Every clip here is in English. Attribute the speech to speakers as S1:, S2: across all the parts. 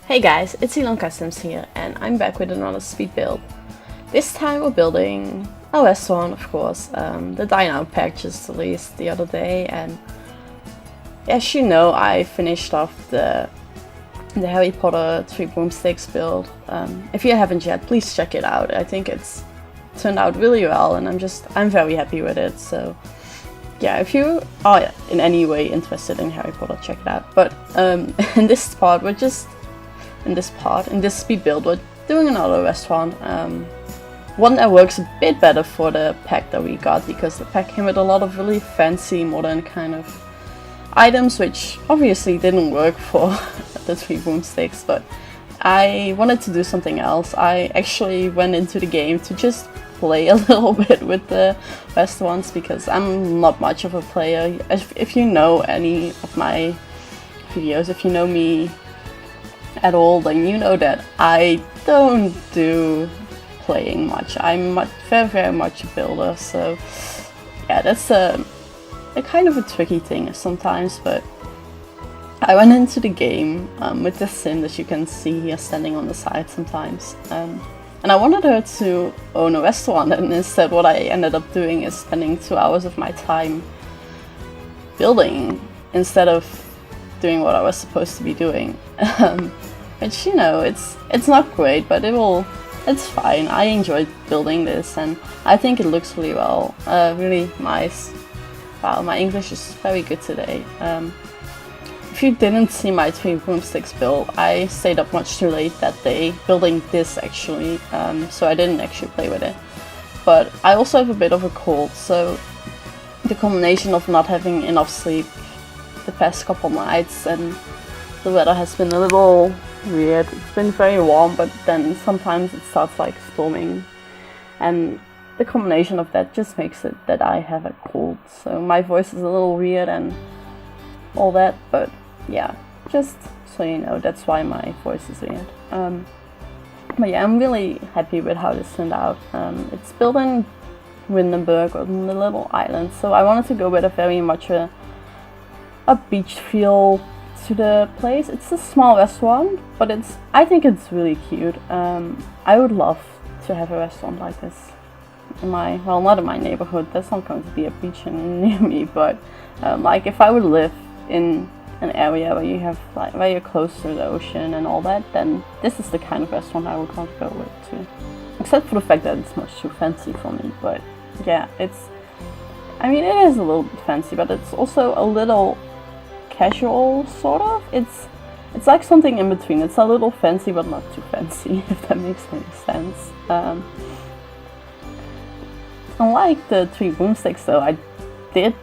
S1: Hey guys, it's IlonkaSims here, and I'm back with another speed build. This time we're building a restaurant, of course. The Dine Out pack just released the other day, and as you know, I finished off the Harry Potter 3 broomsticks build. If you haven't yet, please check it out. I think it's turned out really well, and I'm very happy with it. So yeah, if you are in any way interested in Harry Potter, check it out. But in this speed build, we're doing another restaurant. One that works a bit better for the pack that we got, because the pack came with a lot of really fancy modern kind of items, which obviously didn't work for the 3 broomsticks, but I wanted to do something else. I actually went into the game to just play a little bit with the restaurants, because I'm not much of a player. If you know any of my videos, if you know me at all, then you know that I don't do playing much. I'm very much a builder, so yeah, that's a kind of a tricky thing sometimes. But I went into the game with this sim that you can see here standing on the side sometimes, and I wanted her to own a restaurant, and instead what I ended up doing is spending 2 hours of my time building instead of doing what I was supposed to be doing. Which, you know, it's not great, but it's fine. I enjoyed building this, and I think it looks really well, really nice. Wow, my English is very good today. If you didn't see my 3 broomsticks build, I stayed up much too late that day building this actually, so I didn't actually play with it. But I also have a bit of a cold, so the combination of not having enough sleep the past couple nights, and the weather has been a little weird. It's been very warm, but then sometimes it starts like storming, and the combination of that just makes it that I have a cold, so my voice is a little weird and all that. But yeah, just so you know, that's why my voice is weird. But yeah, I'm really happy with how this turned out. It's built in Windenburg, on the little island, so I wanted to go with a very much a beach feel to the place. It's a small restaurant, but I think it's really cute. I would love to have a restaurant like this in not in my neighborhood. There's not going to be a beach near me, but like if I would live in an area where you're close to the ocean and all that, then this is the kind of restaurant I would want to go with too. Except for the fact that it's much too fancy for me. But yeah, it is a little bit fancy, but it's also a little casual, sort of. It's like something in between. It's a little fancy but not too fancy, if that makes any sense. Unlike the 3 broomsticks though, I did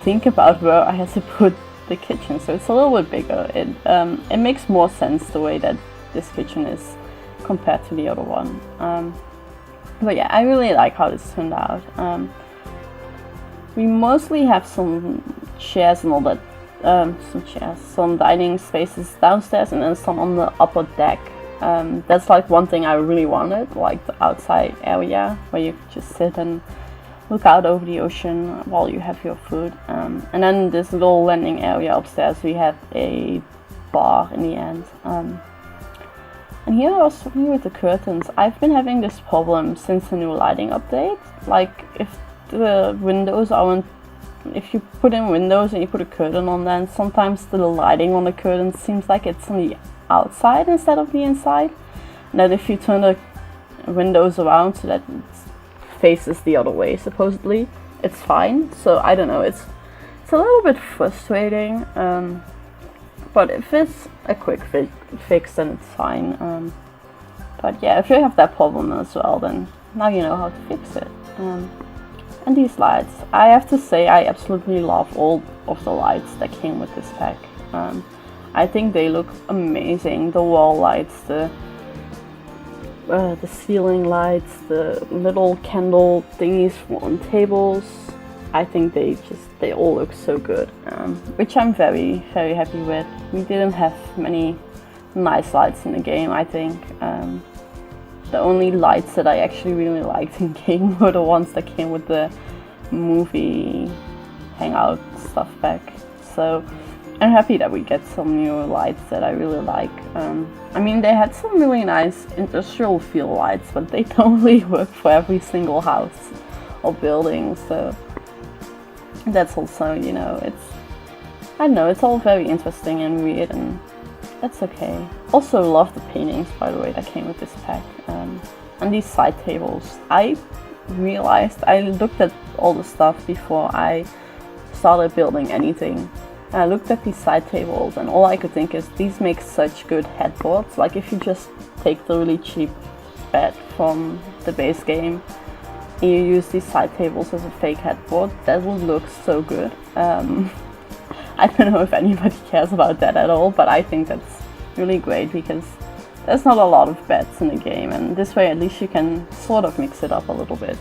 S1: think about where I had to put the kitchen, so it's a little bit bigger. It makes more sense the way that this kitchen is compared to the other one. But yeah, I really like how this turned out. We mostly have some chairs and all that. Some dining spaces downstairs, and then some on the upper deck. That's like one thing I really wanted, like the outside area where you just sit and look out over the ocean while you have your food. And then this little landing area upstairs, we have a bar in the end. And here I was talking with the curtains. I've been having this problem since the new lighting update. Like if the windows aren't If you put in windows and you put a curtain on, then sometimes the lighting on the curtain seems like it's on the outside instead of the inside. And then if you turn the windows around so that it faces the other way, supposedly, it's fine. So I don't know, it's a little bit frustrating. But if it's a quick fix, then it's fine. But yeah, if you have that problem as well, then now you know how to fix it. And these lights, I have to say, I absolutely love all of the lights that came with this pack. I think they look amazing. The wall lights, the ceiling lights, the little candle thingies on tables. I think they all look so good, which I'm very happy with. We didn't have many nice lights in the game, I think. The only lights that I actually really liked in game were the ones that came with the movie hangout stuff pack. So I'm happy that we get some new lights that I really like. I mean, they had some really nice industrial feel lights, but they don't really work for every single house or building, so that's also, you know, I don't know, it's all very interesting and weird, and that's okay. Also love the paintings, by the way, that came with this pack. And these side tables. I realized, I looked at all the stuff before I started building anything. I looked at these side tables and all I could think is these make such good headboards. Like if you just take the really cheap bed from the base game and you use these side tables as a fake headboard, that would look so good. I don't know if anybody cares about that at all, but I think that's really great because there's not a lot of beds in the game, and this way at least you can sort of mix it up a little bit.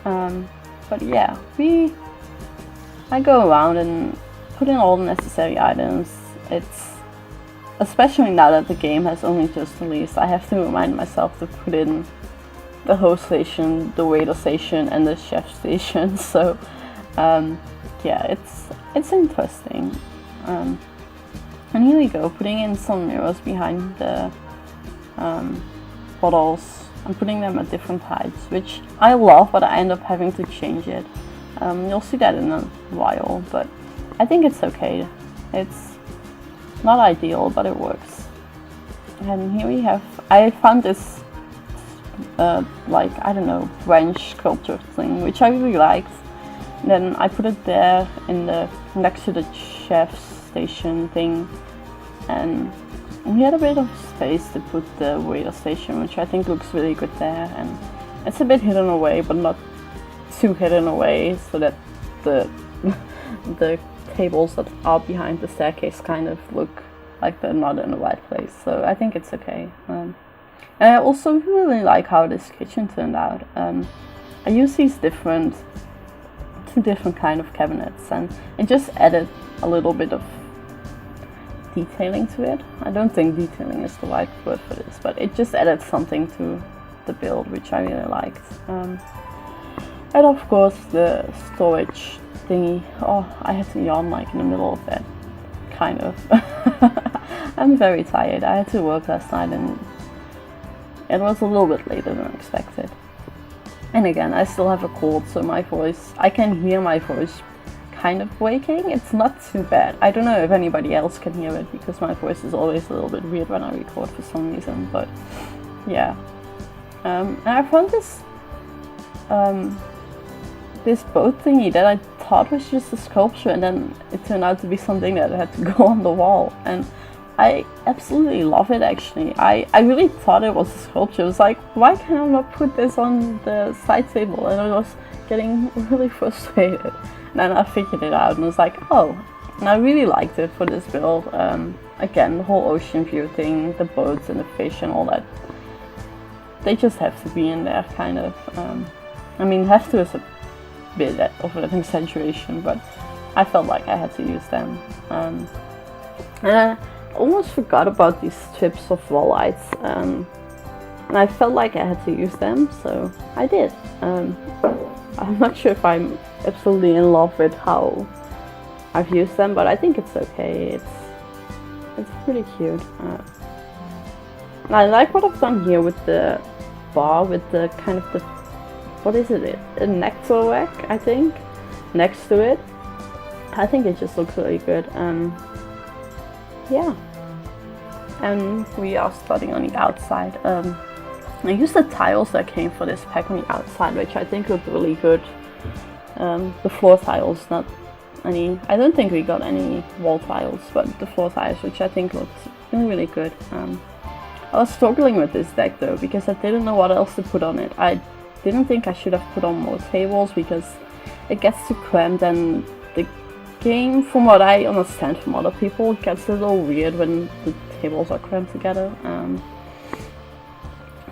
S1: But yeah, I go around and put in all the necessary items. It's, especially now that the game has only just released, I have to remind myself to put in the host station, the waiter station, and the chef station. So yeah, it's interesting. And here we go, putting in some mirrors behind the bottles. I'm putting them at different heights, which I love, but I end up having to change it. You'll see that in a while, but I think it's okay. It's not ideal, but it works. And here we have, I found this like, I don't know, French sculpture thing, which I really liked. Then I put it there in the next to the chef's station thing, and we had a bit of space to put the waiter station, which I think looks really good there, and it's a bit hidden away, but not too hidden away, so that the tables that are behind the staircase kind of look like they're not in the right place. So I think it's okay. And I also really like how this kitchen turned out. I use these two different kind of cabinets, and it just added a little bit of detailing to it. I don't think detailing is the right word for this, but it just added something to the build, which I really liked. And of course the storage thingy. Oh, I had to yawn like in the middle of that, kind of. I'm very tired. I had to work last night and it was a little bit later than expected. And again, I still have a cold, so my voice, I can hear my voice kind of breaking. It's not too bad. I don't know if anybody else can hear it, because my voice is always a little bit weird when I record for some reason, but yeah. And I found this boat thingy that I thought was just a sculpture, and then it turned out to be something that had to go on the wall, and I absolutely love it actually. I really thought it was a sculpture. It was like, why can I not put this on the side table? And I was getting really frustrated. And then I figured it out and was like, oh, and I really liked it for this build. Again, the whole Oceanview thing, the boats and the fish and all that, they just have to be in there, kind of. I mean, have to is a bit of an exaggeration, but I felt like I had to use them. And I almost forgot about these strips of wall lights, and I felt like I had to use them, so I did. I'm not sure if I'm absolutely in love with how I've used them, but I think it's okay. It's pretty cute. I like what I've done here with the bar, with the kind of the, what is it? A nectar rack, I think, next to it. I think it just looks really good. Yeah. And we are starting on the outside. I used the tiles that came for this pack on the outside, which I think look really good. The floor tiles, not any, I don't think we got any wall tiles, but the floor tiles, which I think looked really good. I was struggling with this deck though, because I didn't know what else to put on it. I didn't think I should have put on more tables, because it gets too cramped, and the game, from what I understand from other people, gets a little weird when the tables are cramped together.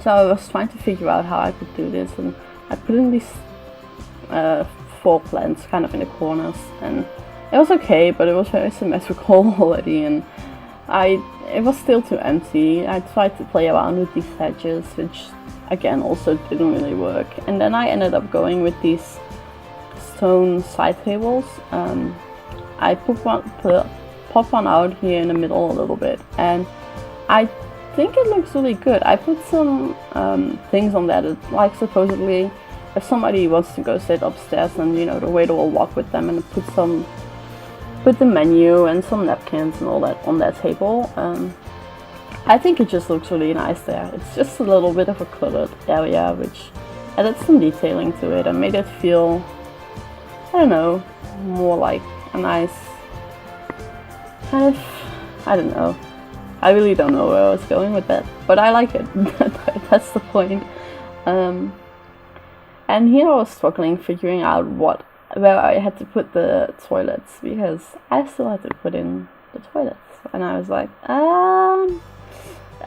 S1: So I was trying to figure out how I could do this, and I put in these 4 plants kind of in the corners, and it was okay, but it was very symmetrical already, and it was still too empty. I tried to play around with these hedges, which again also didn't really work, and then I ended up going with these stone side tables, I pop one out here in the middle a little bit, and I think it looks really good. I put some things on that, like supposedly if somebody wants to go sit upstairs, and you know, the waiter will walk with them and put the menu and some napkins and all that on that table. I think it just looks really nice there. It's just a little bit of a cluttered area, which added some detailing to it and made it feel, I don't know, more like a nice kind of, I don't know. I really don't know where I was going with that, but I like it. That's the point. And here I was struggling figuring out where I had to put the toilets, because I still had to put in the toilets. And I was like,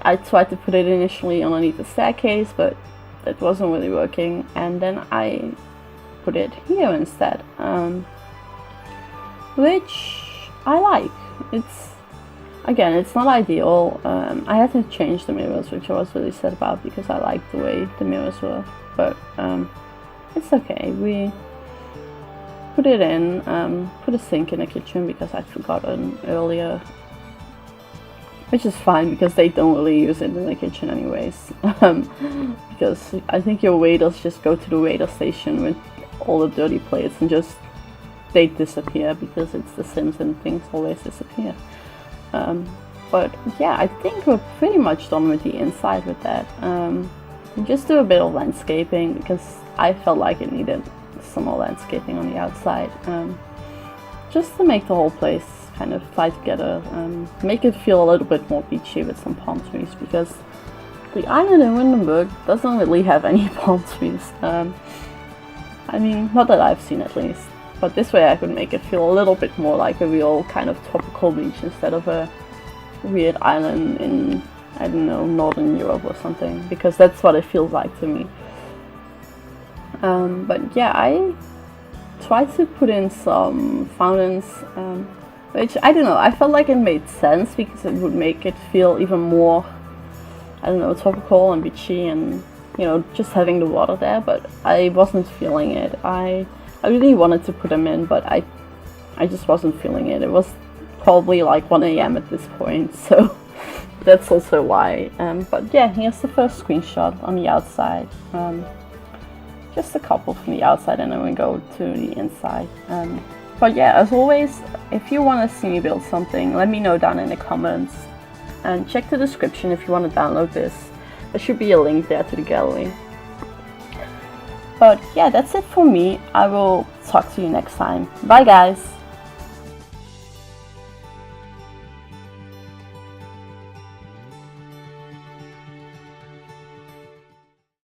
S1: I tried to put it initially underneath the staircase, but it wasn't really working. And then I put it here instead, which I like. Again, it's not ideal. I had to change the mirrors, which I was really sad about because I liked the way the mirrors were. But it's okay. We put it in, put a sink in the kitchen because I'd forgotten earlier. Which is fine because they don't really use it in the kitchen anyways. Because I think your waiters just go to the waiter station with all the dirty plates and they disappear because it's The Sims and things always disappear. But yeah, I think we're pretty much done with the inside with that. Just do a bit of landscaping because I felt like it needed some more landscaping on the outside. Just to make the whole place kind of tie together, make it feel a little bit more beachy with some palm trees, because the island in Windenburg doesn't really have any palm trees. I mean, not that I've seen at least, but this way I could make it feel a little bit more like a real kind of tropical beach instead of a weird island in, I don't know, Northern Europe or something, because that's what it feels like to me. But yeah, I tried to put in some fountains, which, I don't know, I felt like it made sense because it would make it feel even more, I don't know, tropical and beachy and, you know, just having the water there, but I wasn't feeling it. I really wanted to put them in, but I just wasn't feeling it. It was probably like 1 AM at this point, so that's also why. But yeah, here's the first screenshot on the outside. Just a couple from the outside and then we go to the inside. But yeah, as always, if you want to see me build something, let me know down in the comments. And check the description if you want to download this. There should be a link there to the gallery. But yeah, that's it for me. I will talk to you next time. Bye guys!